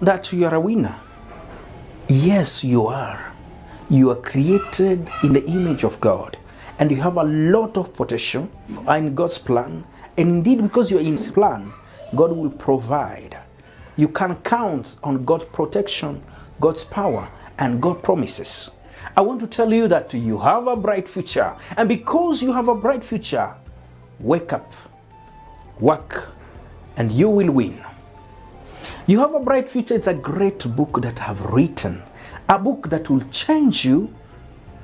that you are a winner? Yes, you are. You are created in the image of God, and you have a lot of potential. You are in God's plan, and indeed, because you are in His plan, God will provide. You can count on God's protection, God's power, and God's promises. I want to tell you that you have a bright future, and because you have a bright future, wake up, work, and you will win. You Have a Bright Future is a great book that I have written, a book that will change you,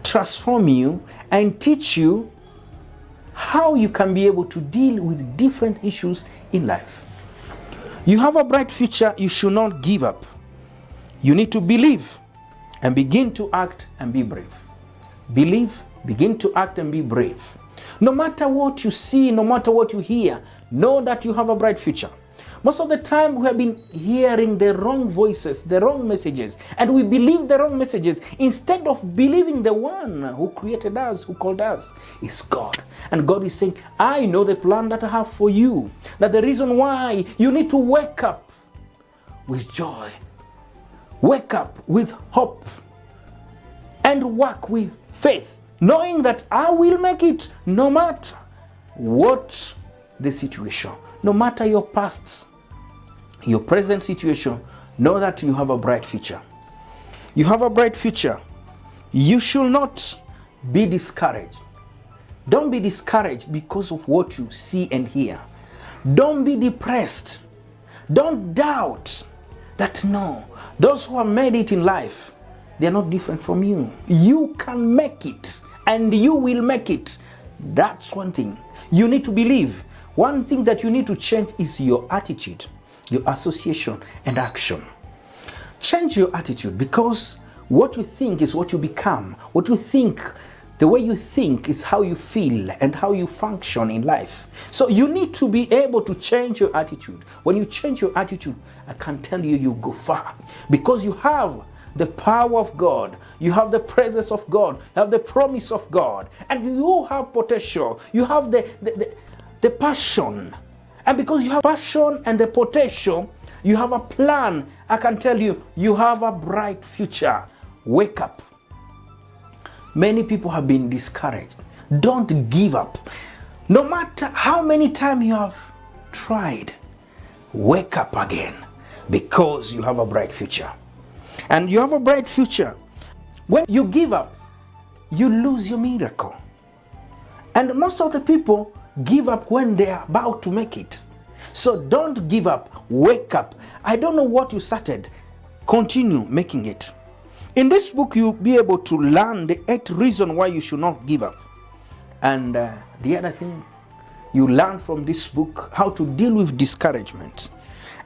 transform you, and teach you how you can be able to deal with different issues in life. You have a bright future. You should not give up. You need to believe and begin to act and be brave. Believe, begin to act and be brave. No matter what you see, no matter what you hear, know that you have a bright future. Most of the time we have been hearing the wrong voices, the wrong messages, and we believe the wrong messages instead of believing the one who created us, who called us, is God. And God is saying, I know the plan that I have for you. That the reason why you need to wake up with joy, wake up with hope, and work with faith, knowing that I will make it no matter what the situation, no matter your past, your present situation. Know that you have a bright future. You have a bright future. You should not be discouraged. Don't be discouraged because of what you see and hear. Don't be depressed. Don't doubt that no, those who have made it in life, they are not different from you. You can make it, and you will make it. That's one thing. You need to believe. One thing that you need to change is your attitude, your association and action. Change your attitude, because what you think is what you become. What you think, the way you think is how you feel and how you function in life. So you need to be able to change your attitude. When you change your attitude, I can tell you, you go far, because you have the power of God, you have the presence of God, you have the promise of God, and you have potential, you have the passion. And because you have passion and the potential, you have a plan. I can tell you, you have a bright future. Wake up. Many people have been discouraged. Don't give up. No matter how many times you have tried, wake up again, because you have a bright future. And you have a bright future. When you give up, you lose your miracle. And most of the people give up when they are about to make it. So don't give up. Wake up. I don't know what you started. Continue making it. In this book, you'll be able to learn the 8 reasons why you should not give up. And the other thing, you learn from this book how to deal with discouragement.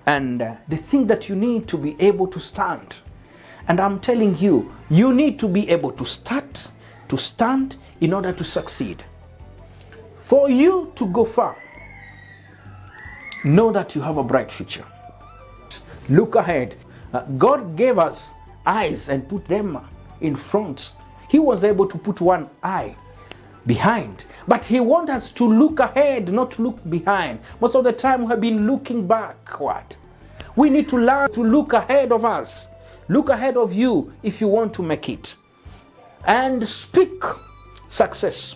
And the thing that you need to be able to stand. And I'm telling you, you need to be able to stand in order to succeed. For you to go far, know that you have a bright future. Look ahead. God gave us eyes and put them in front. He was able to put one eye behind, but He wants us to look ahead, not look behind. Most of the time we have been looking backward. We need to learn to look ahead of us. Look ahead of you if you want to make it. And speak success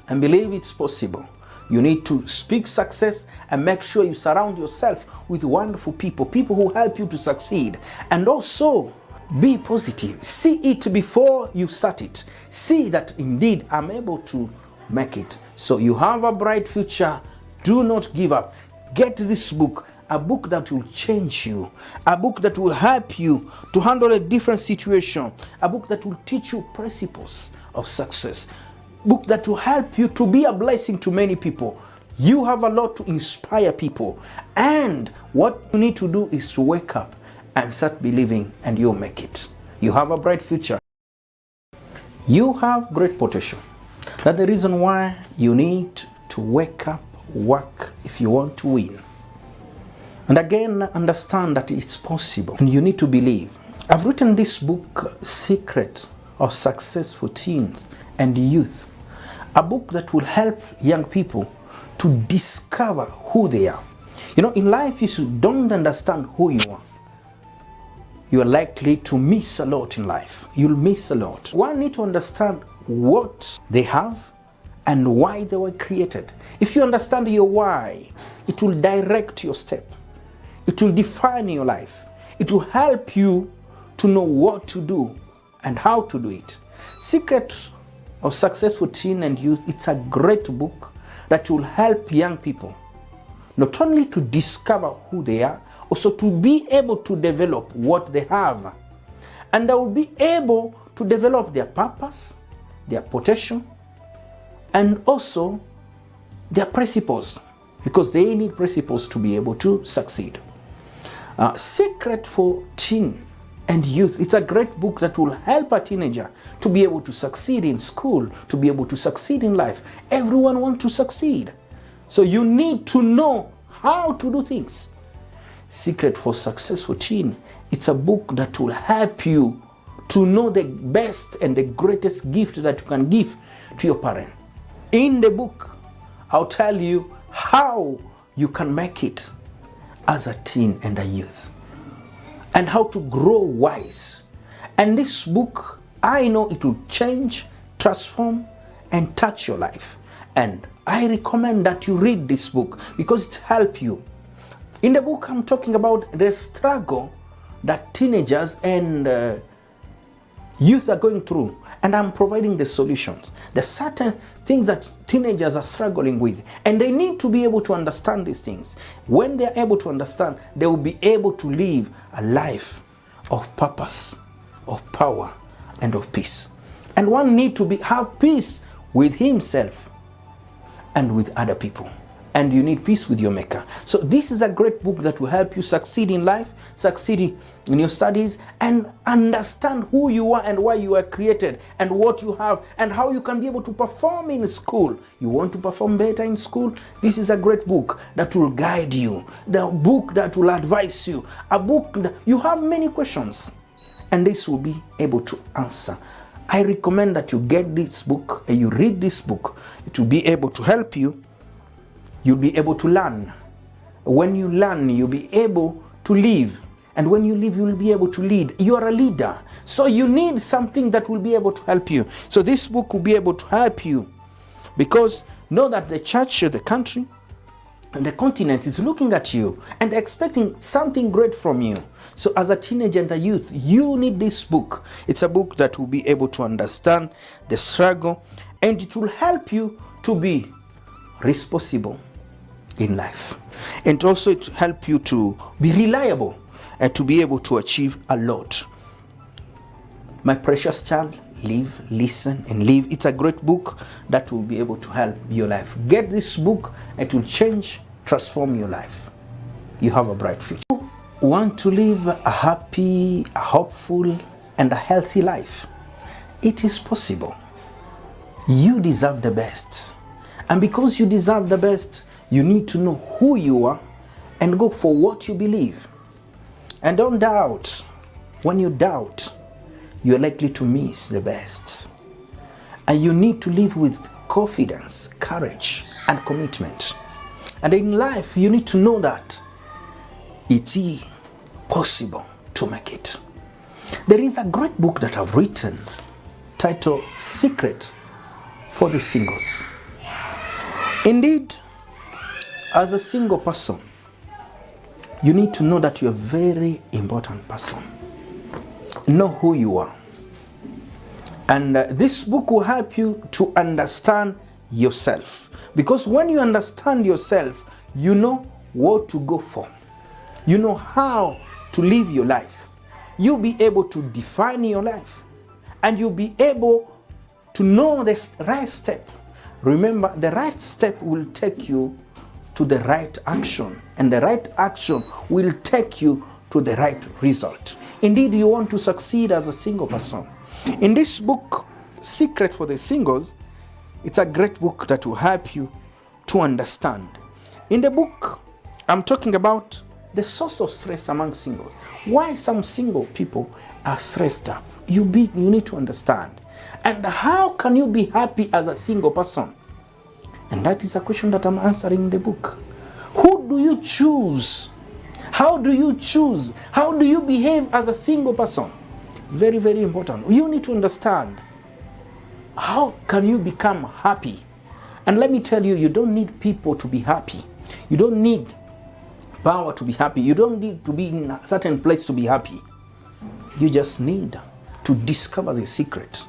and believe it's possible. You need to speak success and make sure you surround yourself with wonderful people, people who help you to succeed. And also be positive. See it before you start it. See that indeed I'm able to make it. So you have a bright future. Do not give up. Get this book, a book that will change you, a book that will help you to handle a different situation, a book that will teach you principles of success, book that will help you to be a blessing to many people. You have a lot to inspire people, and what you need to do is to wake up and start believing, and you'll make it. You have a bright future. You have great potential. That's the reason why you need to wake up, work if you want to win. And again, understand that it's possible, and you need to believe. I've written this book, Secret of Success for Teens and Youth, a book that will help young people to discover who they are. You know, in life, if you don't understand who you are, you are likely to miss a lot in life. You'll miss a lot. One need to understand what they have and why they were created. If you understand your why, it will direct your step. It will define your life. It will help you to know what to do and how to do it. Secret of Successful Teen and Youth, it's a great book that will help young people not only to discover who they are, also to be able to develop what they have. And they will be able to develop their purpose, their potential, and also their principles, because they need principles to be able to succeed. Secret for Teen and Youth, it's a great book that will help a teenager to be able to succeed in school, to be able to succeed in life. Everyone wants to succeed. So you need to know how to do things. Secret for Successful Teen, it's a book that will help you to know the best and the greatest gift that you can give to your parent. In the book, I'll tell you how you can make it as a teen and a youth, and how to grow wise. And this book, I know it will change, transform, and touch your life. And I recommend that you read this book because it helps you. In the book, I'm talking about the struggle that teenagers and youth are going through, and I'm providing the solutions. There's certain things that teenagers are struggling with, and they need to be able to understand these things. When they're able to understand, they will be able to live a life of purpose, of power, and of peace. And one need to have peace with himself and with other people. And you need peace with your maker. So this is a great book that will help you succeed in life, succeed in your studies, and understand who you are and why you were created and what you have and how you can be able to perform in school. You want to perform better in school? This is a great book that will guide you, the book that will advise you, a book that you have many questions, and this will be able to answer. I recommend that you get this book and you read this book. It will be able to help you. You'll be able to learn. When you learn, you'll be able to live. And when you live, you'll be able to lead. You are a leader. So you need something that will be able to help you. So this book will be able to help you, because know that the church, the country, and the continent is looking at you and expecting something great from you. So as a teenager and a youth, you need this book. It's a book that will be able to understand the struggle, and it will help you to be responsible in life, and also it help you to be reliable and to be able to achieve a lot. My precious child, live, listen, and live. It's a great book that will be able to help your life. Get this book, it will change, transform your life. You have a bright future. You want to live a happy, a hopeful, and a healthy life? It is possible. You deserve the best. And because you deserve the best, you need to know who you are and go for what you believe. And don't doubt. When you doubt, you are likely to miss the best. And you need to live with confidence, courage, and commitment. And in life, you need to know that it is possible to make it. There is a great book that I've written titled Secret for the Singles. Indeed, as a single person, you need to know that you're a very important person. Know who you are. And this book will help you to understand yourself. Because when you understand yourself, you know what to go for. You know how to live your life. You'll be able to define your life. And you'll be able to know the right step. Remember, the right step will take you to the right action, and the right action will take you to the right result. Indeed, you want to succeed as a single person. In this book, Secret for the Singles, it's a great book that will help you to understand. In the book, I'm talking about the source of stress among singles. Why some single people are stressed up. You need to understand. And how can you be happy as a single person? And that is a question that I'm answering in the book. Who do you choose? How do you choose? How do you behave as a single person? Very, very important. You need to understand, how can you become happy? And let me tell you, you don't need people to be happy. You don't need power to be happy. You don't need to be in a certain place to be happy. You just need to discover the secret.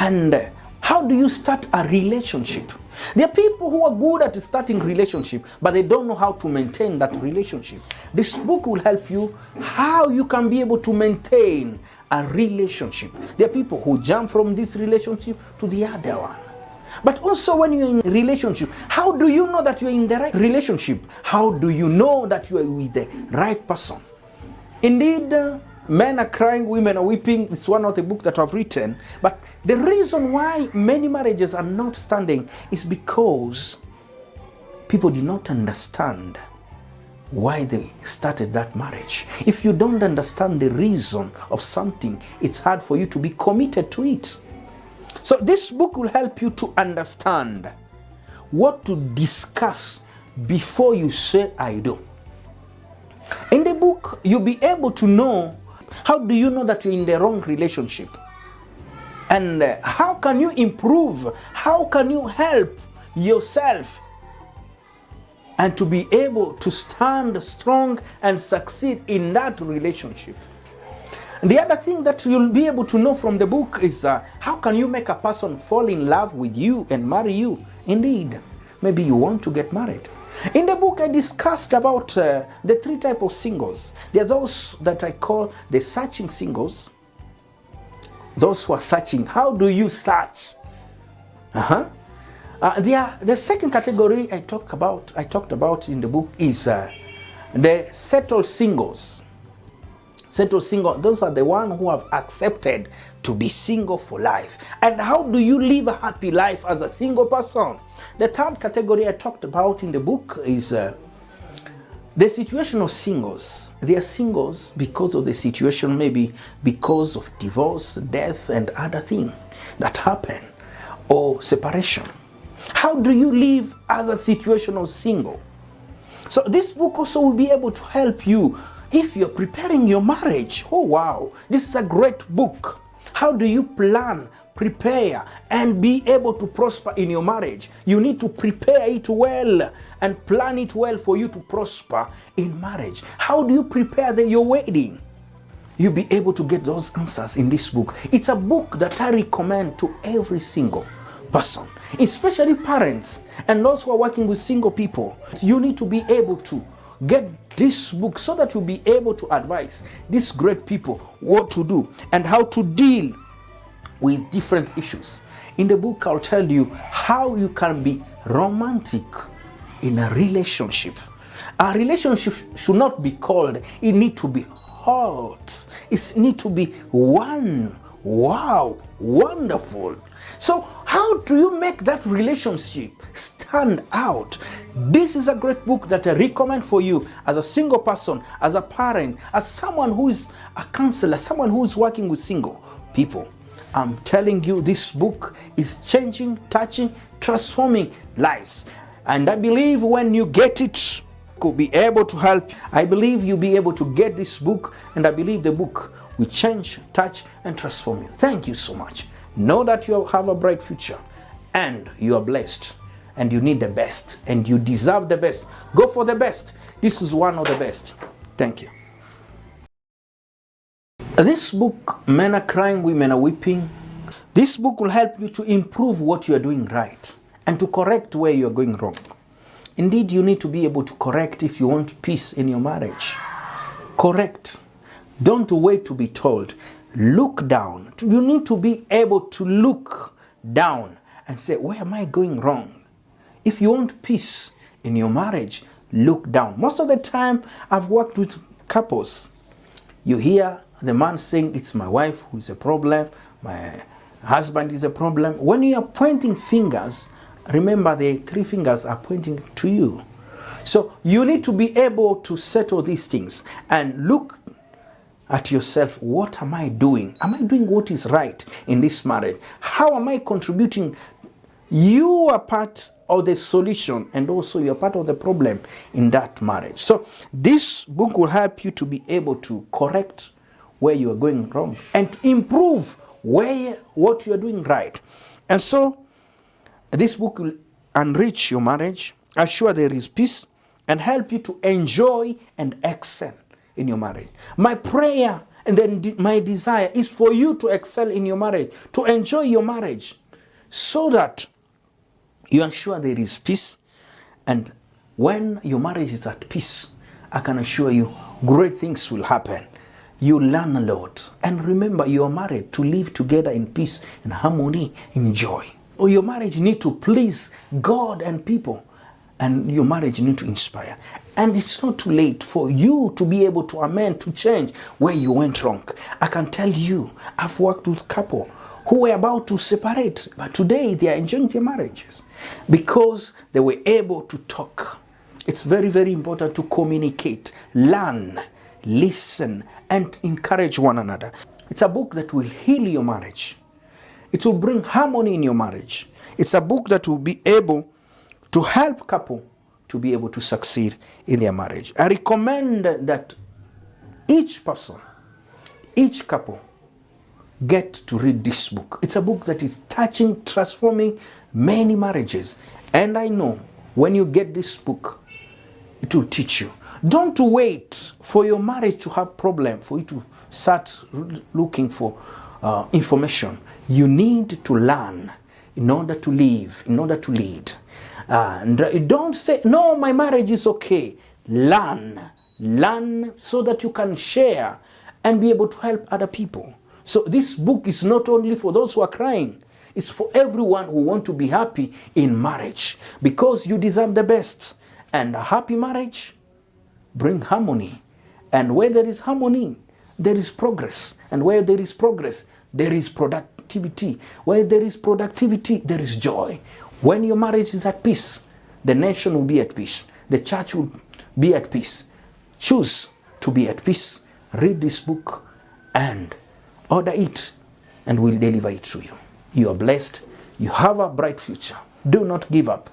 And how do you start a relationship? There are people who are good at starting relationship, but they don't know how to maintain that relationship. This book will help you how you can be able to maintain a relationship. There are people who jump from this relationship to the other one. But also when you're in a relationship, how do you know that you're in the right relationship? How do you know that you are with the right person? Indeed, men are crying, women are weeping. It's one of the books that I've written. But the reason why many marriages are not standing is because people did not understand why they started that marriage. If you don't understand the reason of something, it's hard for you to be committed to it. So this book will help you to understand what to discuss before you say I do. In the book, you'll be able to know, how do you know that you're in the wrong relationship? And how can you improve? How can you help yourself and to be able to stand strong and succeed in that relationship? The other thing that you'll be able to know from the book is how can you make a person fall in love with you and marry you? Indeed, maybe you want to get married. In the book, I discussed about the 3 types of singles. There are those that I call the searching singles. Those who are searching. How do you search? The second category I talked about in the book is the settled singles. Settled single, those are the ones who have accepted to be single for life. And how do you live a happy life as a single person? The third category I talked about in the book is the situation of singles. They are singles because of the situation, maybe because of divorce, death, and other things that happen, or separation. How do you live as a situational single? So this book also will be able to help you if you're preparing your marriage. Oh wow, this is a great book. How do you plan, prepare, and be able to prosper in your marriage? You need to prepare it well and plan it well for you to prosper in marriage. How do you prepare your wedding? You'll be able to get those answers in this book. It's a book that I recommend to every single person, especially parents and those who are working with single people. You need to be able to get this book so that you'll be able to advise these great people what to do and how to deal with different issues. In the book, I'll tell you how you can be romantic in a relationship. A relationship should not be cold. It needs to be hot. It needs to be one. Wow, wonderful. So how do you make that relationship stand out? This is a great book that I recommend for you as a single person, as a parent, as someone who is a counselor, someone who is working with single people. I'm telling you, this book is changing, touching, transforming lives. And I believe when you get it, could be able to help. I believe you'll be able to get this book, and I believe the book will change, touch, and transform you. Thank you so much. Know that you have a bright future and you are blessed and you need the best and you deserve the best. Go for the best. This is one of the best. Thank you. This book, Men Are Crying, Women Are Weeping, this book will help you to improve what you are doing right and to correct where you are going wrong. Indeed, you need to be able to correct if you want peace in your marriage. Correct. Don't wait to be told. Look down. You need to be able to look down and say, where am I going wrong? If you want peace in your marriage, look down. Most of the time, I've worked with couples. You hear the man saying, it's my wife who is a problem, my husband is a problem. When you are pointing fingers, remember the 3 fingers are pointing to you. So you need to be able to settle these things and look at yourself. What am I doing? Am I doing what is right in this marriage? How am I contributing You are part of the solution, and also you are part of the problem in that marriage. So this book will help you to be able to correct where you are going wrong and to improve what you are doing right. And so this book will enrich your marriage, assure there is peace, and help you to enjoy and excel in your marriage. My prayer and then my desire is for you to excel in your marriage, to enjoy your marriage, so that you ensure there is peace. And when your marriage is at peace, I can assure you great things will happen. You learn a lot. And remember, you are married to live together in peace and harmony, in joy. Or your marriage need to please God and people. And your marriage need to inspire. And it's not too late for you to be able to amend, to change where you went wrong. I can tell you, I've worked with couple who were about to separate, but today they are enjoying their marriages because they were able to talk. It's very, very important to communicate, learn, listen, and encourage one another. It's a book that will heal your marriage. It will bring harmony in your marriage. It's a book that will be able to help couple to be able to succeed in their marriage. I recommend that each person, each couple, get to read this book. It's a book that is touching, transforming many marriages. And I know when you get this book, it will teach you. Don't wait for your marriage to have problem for you to start looking for information. You need to learn in order to live, in order to lead. And don't say, no, my marriage is okay. Learn so that you can share and be able to help other people. So this book is not only for those who are crying. It's for everyone who want to be happy in marriage, because you deserve the best. And a happy marriage bring harmony. And where there is harmony, there is progress. And where there is progress, there is productivity. Where there is productivity, there is joy. When your marriage is at peace, the nation will be at peace. The church will be at peace. Choose to be at peace. Read this book and order it, and we'll deliver it to you. You are blessed. You have a bright future. Do not give up.